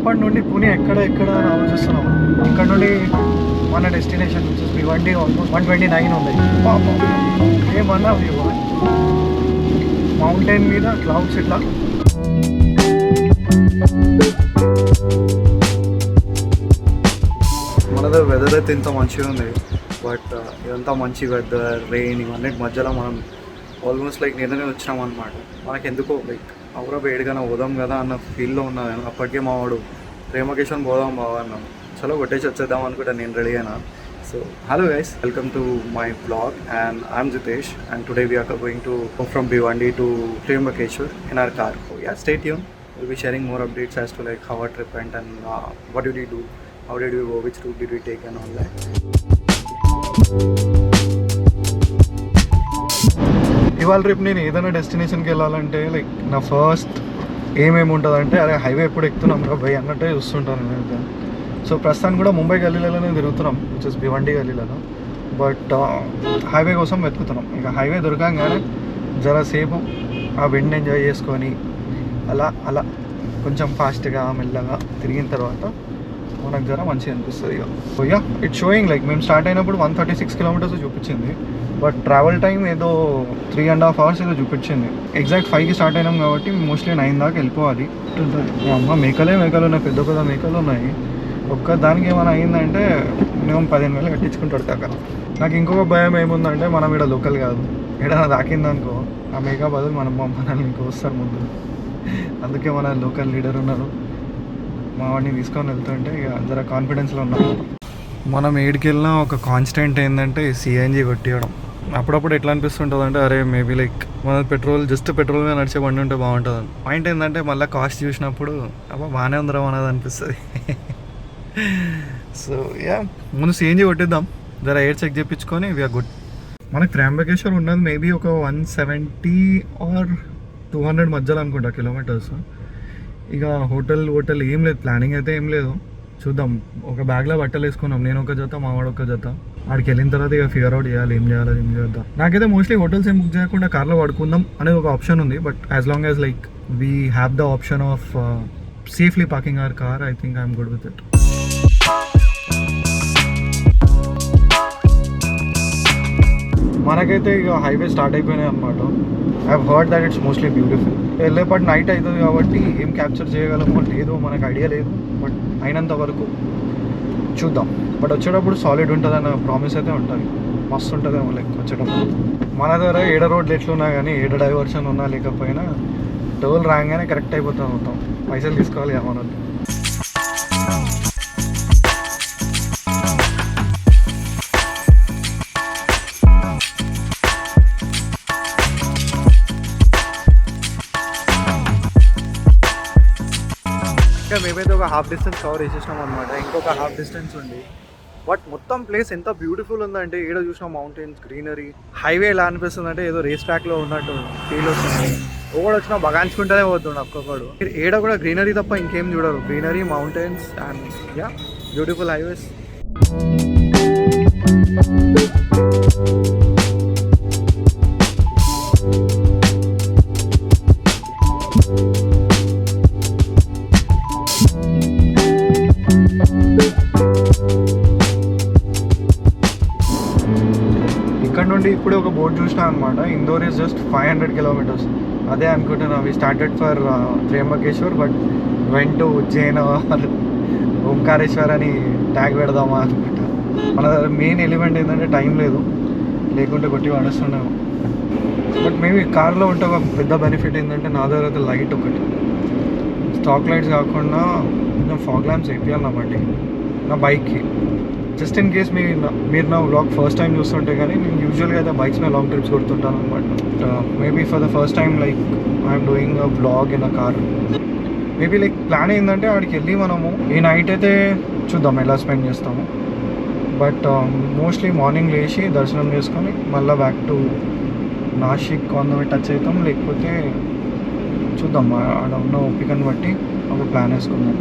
ఎప్పటి నుండి పుణె ఎక్కడ అని ఆలోచిస్తున్నాం. ఇక్కడ నుండి మన డెస్టినేషన్ వచ్చేసి భివండి ఆల్మోస్ట్ 129 ఉంది. ఏమన్నా వ్యూ మౌంటైన్ మీద క్లౌడ్స్ ఇట్లా. మనది వెదర్ అయితే ఇంత మంచిగా ఉంది, బట్ ఇదంతా మంచి వెదర్, రెయిన్ ఇవన్నిటి మధ్యలో మనం ఆల్మోస్ట్ లైక్ నిన్ననే వచ్చినాం అనమాట. మనకి ఎందుకో లైక్ అవరా వేడిగానే పోదాం కదా అన్న ఫీల్లో ఉన్నది. అప్పటికే మా వాడు ప్రేమకేషన్ పోదాం బాగా అన్నాను. చలో కొట్టేసి వచ్చేద్దాం అనుకుంటా నేను రెడీ అయినా. So hello guys, welcome to my vlog and I'm Jitesh and today we are going to go from Bhiwandi to Trimbakeshwar in our car. So yeah, stay tuned. We'll be sharing more updates as to like how our trip went and what did we do, how did we go, which route did we take and all that. ఇవాళ రేపు నేను ఏదైనా డెస్టినేషన్కి వెళ్ళాలంటే like నా first ఏమేమి ఉంటుందంటే అరే highway ఎప్పుడు ఎక్కుతున్నాం రా భయ్ అన్నట్టే చూస్తుంటాను నేను. సో ప్రస్తుతానికి కూడా ముంబై గల్లీలలోనే తిరుగుతున్నాం, విచ్ ఇస్ భివండి గల్లీలలో. బట్ హైవే కోసం వెతుకుతున్నాం. ఇక హైవే దొరకంగానే జరసేపు ఆ విండ్ ఎంజాయ్ చేసుకొని అలా అలా కొంచెం ఫాస్ట్గా మెల్లగా తిరిగిన తర్వాత మనకు జర మంచిగా అనిపిస్తుంది. ఇక యా ఇట్ షోయింగ్ లైక్ మేము స్టార్ట్ అయినప్పుడు 136 కిలోమీటర్స్ చూపించింది, బట్ ట్రావెల్ టైం ఏదో 3.5 hours ఏదో చూపించింది. ఎగ్జాక్ట్ 5కి స్టార్ట్ అయినాం కాబట్టి మోస్ట్లీ 9 దాకా వెళ్ళిపోవాలి. అమ్మ మేకలు ఉన్నాయి, పెద్ద పెద్ద మేకలు ఉన్నాయి. ఒక్క దానికి ఏమైనా అయిందంటే మినిమం 15,000 కట్టించుకుంటాడు కాక. నాకు ఇంకొక భయం ఏముందంటే మనం ఇక్కడ లోకల్ కాదు, ఏదైనా తాకిందనుకో ఆ మేక బదులు మనల్ని ఇంకో వస్తారు ముందు. అందుకే మన లోకల్ లీడర్ ఉన్నారు, మా వాడిని తీసుకొని వెళ్తుంటే ఇక జర కాన్ఫిడెన్స్లో ఉన్నాం. మనం ఏడికి వెళ్ళినా ఒక కాన్స్టెంట్ ఏంటంటే సిఎన్జి కొట్టియడం. అప్పుడప్పుడు ఎట్లా అనిపిస్తుంటుంది అంటే అరే మేబీ లైక్ మన పెట్రోల్ మీద నడిచే బండి ఉంటే బాగుంటుంది. పాయింట్ ఏంటంటే మళ్ళీ కాస్ట్ చూసినప్పుడు అబ్బా బాగానే ఉందరా అనేది అనిపిస్తుంది. సో యా ముందు సిఎన్జి కొట్టిద్దాం, జర ఎయిర్ చెక్ చేయించుకొని వీఆర్ గుడ్. మనకి త్రయంబకేశ్వర్ ఉన్నది మేబీ ఒక 170 or 200 మధ్యలో అనుకుంటా కిలోమీటర్స్. ఇక హోటల్ ఏం లేదు, ప్లానింగ్ అయితే ఏం లేదు. చూద్దాం. ఒక బ్యాగ్లో బట్టలు వేసుకున్నాం, నేను ఒక జత మా వాడు ఒక జత. ఆడికి వెళ్ళిన తర్వాత ఇక ఫిగర్ అవుట్ చేయాలి ఏం చేద్దాం. నాకైతే మోస్ట్లీ హోటల్స్ ఏం బుక్ చేయకుండా కార్లో పడుకుందాం అనేది ఒక ఆప్షన్ ఉంది. But as long as like we have the option of safely parking our car, I think I'm good with it. మనకైతే ఇక హైవే స్టార్ట్ అయిపోయినాయి అనమాట. I have heard that it's mostly beautiful. వెళ్ళేపాటు నైట్ అవుతుంది కాబట్టి ఏం capture చేయగలమో లేదో మనకు ఐడియా లేదు, బట్ అయినంత వరకు చూద్దాం. బట్ వచ్చేటప్పుడు సాలిడ్ ఉంటుంది అన్న ప్రామిస్ అయితే ఉంటుంది, మస్తు ఉంటుందేమో లైక్ వచ్చేటప్పుడు. మన దగ్గర ఏడ రోడ్లు ఎట్లున్నా కానీ ఏడ డైవర్షన్ ఉన్నా లేకపోయినా టోల్ రాగానే కరెక్ట్ అయిపోతుంది మొత్తం. పైసలు తీసుకోవాలి కదా మన. ఇంకా మేమైతే ఒక హాఫ్ డిస్టెన్స్ కవర్ చేసేసినాం అనమాట. ఇంకొక హాఫ్ డిస్టెన్స్ ఉంది. బట్ మొత్తం ప్లేస్ ఎంత బ్యూటిఫుల్ ఉందంటే ఏడ చూసినా మౌంటైన్స్, గ్రీనరీ. హైవే ఎలా అనిపిస్తుంది అంటే ఏదో రేస్ ట్రాక్లో ఉన్నట్టు ఫీల్ వస్తుంది. ఒకడు వచ్చినా బగాంచుకుంటూనే పోతుండే ఒక్కొక్కడు. ఏడ కూడా గ్రీనరీ తప్ప ఇంకేం చూడరు, greenery, mountains and yeah beautiful highways. ఇక్కడ నుండి ఇప్పుడే ఒక బోర్డు చూసినా అనమాట. Indore is just 500 kilometers. అదే అనుకుంటున్నా we started for Trimbakeshwar but went to Ujjain Omkareshwar అని ట్యాగ్ పెడదామా అనుకుంటా. మన మెయిన్ ఎలిమెంట్ ఏంటంటే టైం లేదు, లేకుంటే కొట్టి పడేస్తున్నాము. బట్ మేబీ కార్లో ఉంటే ఒక పెద్ద బెనిఫిట్ ఏంటంటే నా దగ్గర అయితే లైట్ ఒకటి, స్టాక్ లైట్స్ కాకుండా కొంచెం ఫాగ్ ల్యాంప్స్ వేయాలన్నమాట నా బైక్కి. జస్ట్ ఇన్ కేస్ మీరు నా వ్లాగ్ ఫస్ట్ టైం చూస్తుంటే కానీ నేను యూజువల్గా అయితే బైక్స్ మీద లాంగ్ ట్రిప్స్ కొడుతుంటాను అనమాట. Maybe for the first time like I'm doing a vlog in a car. Maybe like plan ఏంటంటే ఆడికి వెళ్ళి మనము ఈ నైట్ అయితే చూద్దాం ఎలా స్పెండ్ చేస్తాము. బట్ మోస్ట్లీ మార్నింగ్ లేచి దర్శనం చేసుకొని మళ్ళీ back to Nashik on the way touch అవుతాం. లేకపోతే చూద్దాం ఆడ ఉన్న ఓపికను బట్టి ఒక ప్లాన్ వేసుకుందాం.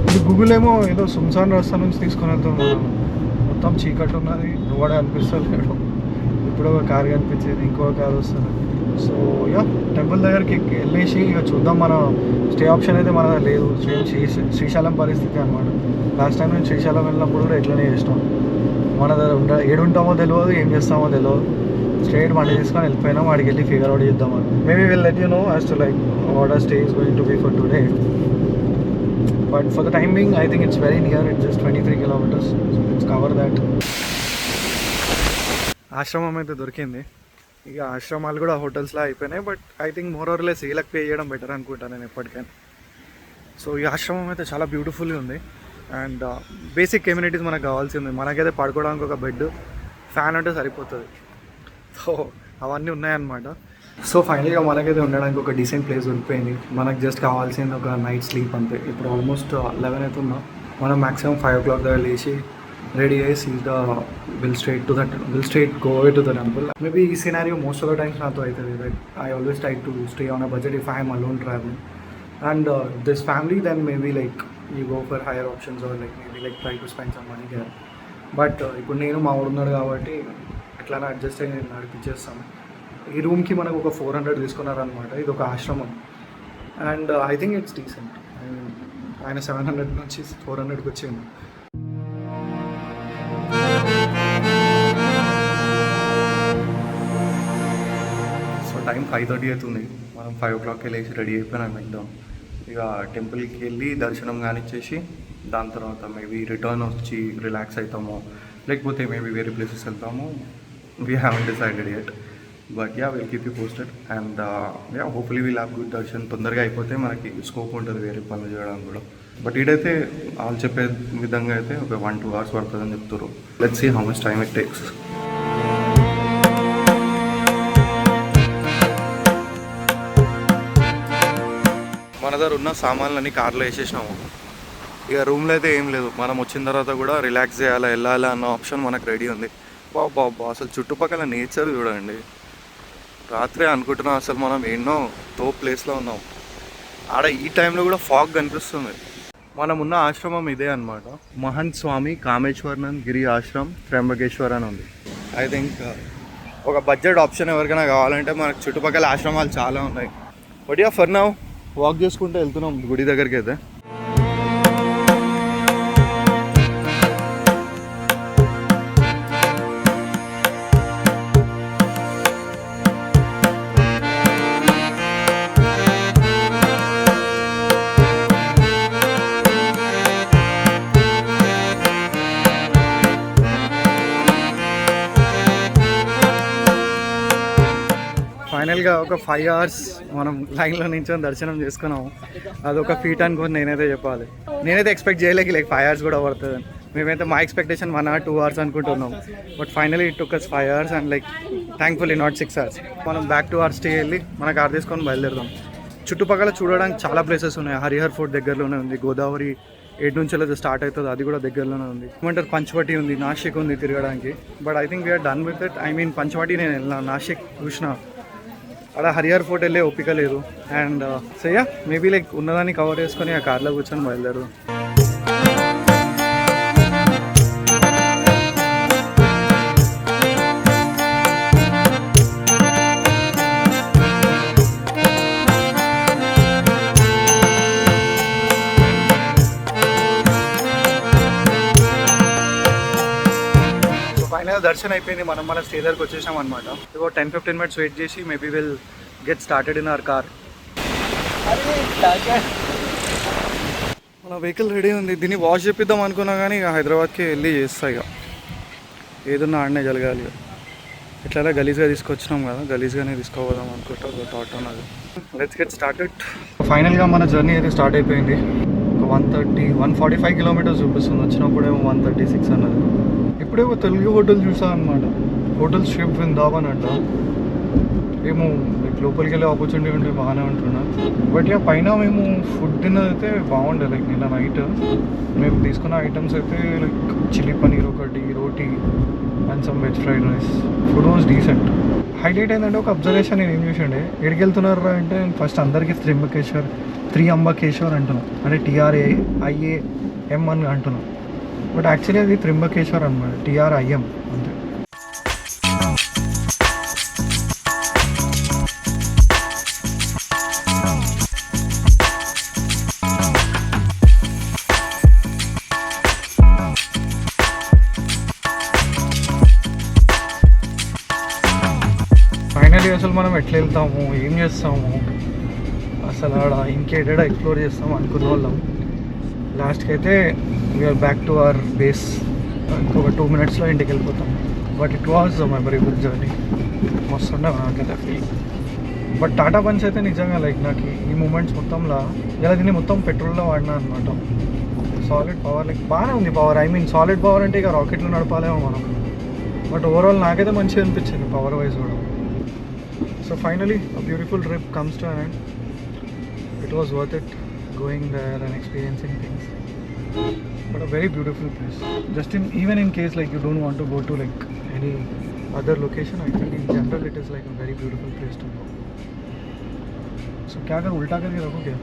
ఇది గూగుల్ ఏమో ఏదో సుంసాన్ రస్తా నుంచి తీసుకొని వెళ్తున్నాం. మొత్తం చీకటి ఉన్నది, నువ్వడే అనిపిస్తలేడు. ఇప్పుడు ఒక కార్ కనిపించేది, ఇంకో కార్ వస్తుంది. సో యా టెంపుల్ దగ్గరికి వెళ్ళేసి ఇక చూద్దాం. మన స్టే ఆప్షన్ అయితే మన లేదు. శ్రీశైలం పరిస్థితి అనమాట. లాస్ట్ టైం నేను శ్రీశైలం వెళ్ళినప్పుడు కూడా ఎట్లనే చేసినాం. మన దగ్గర ఏడుంటామో తెలియదు, ఏం చేస్తామో తెలియదు. స్ట్రైట్ బండి తీసుకొని వెళ్ళిపోయినాం. వాడికి వెళ్ళి ఫిగర్ అవుట్ చేద్దామని. Maybe will let you know as to like what our stay is going to be for today. But for the time being I think it's very near. It's just 23 kilometers. So it's cover that. ఆశ్రమం అయితే దొరికింది. ఇక ఆశ్రమాలు కూడా హోటల్స్లో అయిపోయినాయి. But I think more or less వీళ్ళకి pay చేయడం బెటర్ అనుకుంటాను నేను ఎప్పటికైనా. సో ఈ ఆశ్రమం అయితే చాలా బ్యూటిఫుల్గా ఉంది. అండ్ బేసిక్ కమ్యూనిటీస్ మనకు కావాల్సింది. మనకైతే పడుకోవడానికి ఒక బెడ్, ఫ్యాన్ అంటే సరిపోతుంది. సో అవన్నీ ఉన్నాయన్నమాట. సో ఫైనల్గా మనకైతే ఉండడానికి ఒక డీసెంట్ ప్లేస్ దొరికిపోయింది. మనకు జస్ట్ కావాల్సింది ఒక నైట్ స్లీప్ అంతే. ఇప్పుడు ఆల్మోస్ట్ 11 అయితే ఉన్నాం. మనం మ్యాక్సిమం 5 o'clock దగ్గర లేచి రెడీ అయ్యి సీదా will straight go away to the temple. Maybe ఈ scenario most of the times నాతో అవుతుంది. Like I always try to stay on a budget if I am alone traveling. And this family, then maybe like you go for higher options or like maybe like try to spend some money there. But ఇప్పుడు నేను మా ఊరు ఉన్నాడు కాబట్టి ఎట్లా adjust అయ్యి నేను నడిపించేస్తాను. ఈ రూమ్కి మనకు ఒక 400 తీసుకున్నారనమాట. ఇది ఒక ఆశ్రమం. And I think it's decent. ఆయన 700 నుంచి 400కి వచ్చింది. సో టైం 5:30 అవుతుంది. మనం 5 o'clockకి లేచి రెడీ అయిపోయినాం వెళ్దాం. ఇక టెంపుల్కి వెళ్ళి దర్శనం కానిచ్చేసి దాని తర్వాత మేబీ రిటర్న్ వచ్చి రిలాక్స్ అవుతాము, లేకపోతే మేబీ వేరే ప్లేసెస్ వెళ్తాము. We haven't decided yet. But yeah will keep you posted. And yeah hopefully will have good Darshan. తొందరగా అయిపోతే మనకి స్కోప్ ఉంటుంది వేరే పనులు చేయడానికి కూడా. బట్ ఇదైతే వాళ్ళు చెప్పే విధంగా అయితే ఒక 1-2 hours పడుతుందని చెప్తారు. Let's see how much time it takes. మన దగ్గర ఉన్న సామాన్లన్నీ కార్లో వేసేసినాము. ఇక రూమ్లో అయితే ఏం లేదు. మనం వచ్చిన తర్వాత కూడా రిలాక్స్ చేయాలా, వెళ్ళాలా అన్న ఆప్షన్ మనకు రెడీ ఉంది. బాబా అసలు చుట్టుపక్కల నేచర్ చూడండి. రాత్రే అనుకుంటున్నాం అసలు మనం ఎన్నో ప్లేస్లో ఉన్నాం. ఆడ ఈ టైంలో కూడా ఫాగ్ కనిపిస్తుంది. మనం ఉన్న ఆశ్రమం ఇదే అనమాట. మహంత్ స్వామి కామేశ్వరన్ గిరి ఆశ్రమం త్ర్యంబకేశ్వర్ అని ఉంది. ఐ థింక్ ఒక బడ్జెట్ ఆప్షన్ ఎవరికైనా కావాలంటే మనకు చుట్టుపక్కల ఆశ్రమాలు చాలా ఉన్నాయి. But yeah for now walk చేసుకుంటూ వెళ్తున్నాం గుడి దగ్గరికి అయితే. ఫైనల్గా ఒక 5 hours మనం లైన్లో నించొని దర్శనం చేసుకున్నాము. అదొక ఫీట్ అనుకుని నేనైతే చెప్పాలి. నేనైతే ఎక్స్పెక్ట్ చేయలేక లైక్ 5 hours కూడా పడుతుందని. మేమైతే మా ఎక్స్పెక్టేషన్ 1 or 2 hours అనుకుంటున్నాం. But finally it took us 5 hours and like thankfully not 6 hours. మనం బ్యాక్ టు అవర్ స్టే వెళ్ళి మన కార్ తీసుకొని బయలుదేరుదాం. చుట్టుపక్కల చూడడానికి చాలా ప్లేసెస్ ఉన్నాయి. హరిహర్ ఫోర్ట్ దగ్గరలోనే ఉంది. గోదావరి 7 నుంచి అయితే స్టార్ట్ అవుతుంది, అది కూడా దగ్గరలోనే ఉంది. ఏమంటారు పంచవటి ఉంది, నాసిక్ ఉంది తిరగడానికి. But I think we're done with it. I mean Panchavati నేను వెళ్ళినా, నాసిక్ చూసిన, అక్కడ హరిహర్ ఫోర్ట్ వెళ్ళే ఓపిక లేదు. And so yeah maybe like ఉన్నదాన్ని కవర్ చేసుకొని ఆ కార్లో కూర్చొని బయలుదేరు. ఫైనల్ దర్శనం అయిపోయింది. మనం మన స్టే దగ్గరకు వచ్చేసాం అనమాట. ఇంకో 10-15 minutes వెయిట్ చేసి maybe will get started in our car. మన వెహికల్ రెడీ ఉంది. దీన్ని వాష్ చేపిద్దాం అనుకున్నా కానీ ఇక హైదరాబాద్కి వెళ్ళి చేస్తా. ఇక ఏదన్నా ఆడనే జరగాలి. ఎట్లా గలీజ్గా తీసుకొచ్చినాం కదా, గలీజ్గానే తీసుకోపోదాం అనుకుంటా ఒక థాట్ ఉన్నది. Let's get started. ఫైనల్గా మన జర్నీ అయితే స్టార్ట్ అయిపోయింది. ఒక 145 kilometers చూపిస్తుంది. వచ్చినప్పుడేమో 136 అన్నది. ఇప్పుడే ఒక తెలుగు హోటల్ చూసా అనమాట. హోటల్ షిప్ వృందావన్ అంట. ఏమో లైక్ లోపలికి వెళ్ళే ఆపర్చునిటీ ఉంటే బాగానే ఉంటున్నా. బట్ ఇక పైన మేము ఫుడ్ తిన్నది అయితే బాగుండే. లైక్ నిన్న నైట్ మేము తీసుకున్న ఐటమ్స్ అయితే లైక్ చిల్లీ పనీర్ ఒకటి, roti and some veg fried rice. Food was decent. Highlight ఏంటంటే ఒక అబ్జర్వేషన్ నేను ఏం చూసిండే, ఎక్కడికి వెళ్తున్నారా అంటే ఫస్ట్ అందరికీ త్రియంబకేశ్వర్ అంటున్నాం. అంటే TRAIAM అని అంటున్నాం. బట్ యాక్చువల్లీ అది త్రింబకేశ్వర్ అనమాట, TRIM అంతే. మనం ఎట్లా వెళ్తాము, ఏం చేస్తాము, అసలు ఆడ ఇంకేడా ఎక్స్ప్లోర్ చేస్తాము అనుకున్న వాళ్ళం. లాస్ట్కి అయితే we are back to our base. ఇంకొక 2 minutesలో ఇంటికి వెళ్ళిపోతాం. But it was memorable journey. మస్తుండే నాకైతే ఫీల్. బట్ టాటా పంచ్ అయితే నిజంగా లైక్ నాకు ఈ మూమెంట్స్ మొత్తంలో ఇలా దీన్ని మొత్తం పెట్రోల్లో వాడినా అనమాట. సాలిడ్ పవర్ లైక్ బాగానే ఉంది power. I mean solid power అంటే ఇక రాకెట్లో నడపాలేమో మనం. బట్ ఓవరాల్ నాకైతే మంచిగా అనిపించింది పవర్ వైజ్ కూడా. So finally a beautiful trip comes to an end. It was worth it going there and experiencing things. But a very beautiful place. Just even in case like you don't want to go to like any other location, I think in general it is like a very beautiful place to go. So क्या अगर उल्टा करके रखो क्या?